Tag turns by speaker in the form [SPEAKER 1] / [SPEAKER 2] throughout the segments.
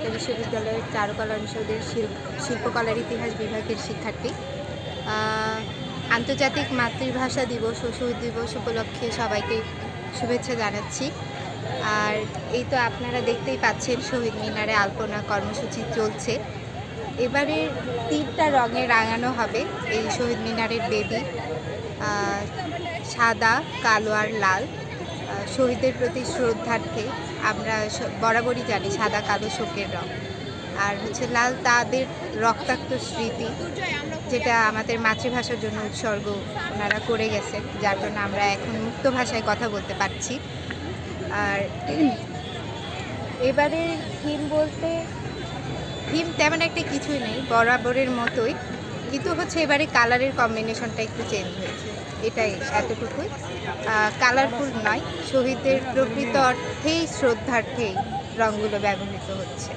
[SPEAKER 1] ঢাকা বিশ্ববিদ্যালয়ের চারুকলা অনুষদের শিল্পকলার ইতিহাস বিভাগের শিক্ষার্থী। আন্তর্জাতিক মাতৃভাষা দিবস ও শহীদ দিবস উপলক্ষে সবাইকে শুভেচ্ছা জানাচ্ছি। আর এই তো আপনারা দেখতেই পাচ্ছেন শহীদ মিনারে আলপনা কর্মসূচি চলছে। এবারে 3টা রঙে রাঙানো হবে এই শহীদ মিনারের বেদি, সাদা, কালো আর লাল। শহীদদের প্রতি শ্রদ্ধার্থে আমরা বরাবরই জানি সাদা কালো শোকের রং, আর হচ্ছে লাল তাদের রক্তাক্ত স্মৃতি, যেটা আমাদের মাতৃভাষার জন্য উৎসর্গ ওনারা করে গেছেন, যার জন্য আমরা এখন মুক্ত ভাষায় কথা বলতে পারছি। আর এবারে থিম তেমন একটা কিছুই নেই, বরাবরের মতোই, কিন্তু হচ্ছে এবারে কালারের কম্বিনেশনটা একটু চেঞ্জ হয়েছে, এটাই, এতটুকুই। কালারফুল নয়, শহীদদের প্রকৃত অর্থেই শ্রদ্ধার্থেই রঙগুলো ব্যবহৃত হচ্ছে।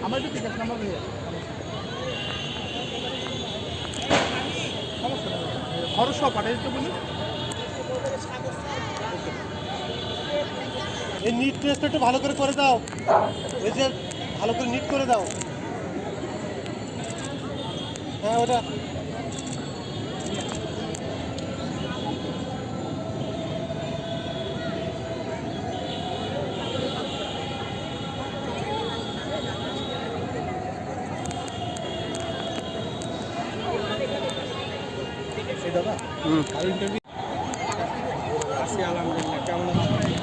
[SPEAKER 2] আমার একটু টিকিট নাম্বার নিয়ে সমস্যা নেই, খরচ সব পাঠিয়ে দিতে বলি। এই নিট টেস্টটা একটু ভালো করে দাও, এই যে ভালো করে নিট করে দাও। হ্যাঁ ওটা দাদা ইন্টারভিউ আছি, আলহামদুলিল্লাহ। কেমন আছেন?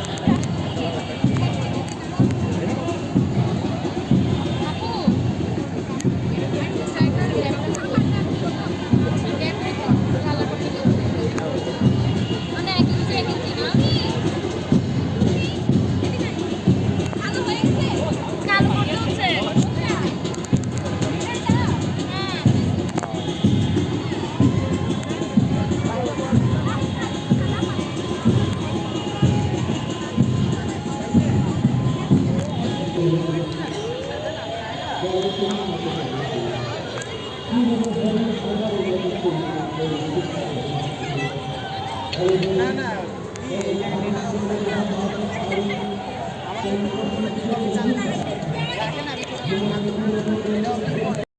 [SPEAKER 2] না না আমাদের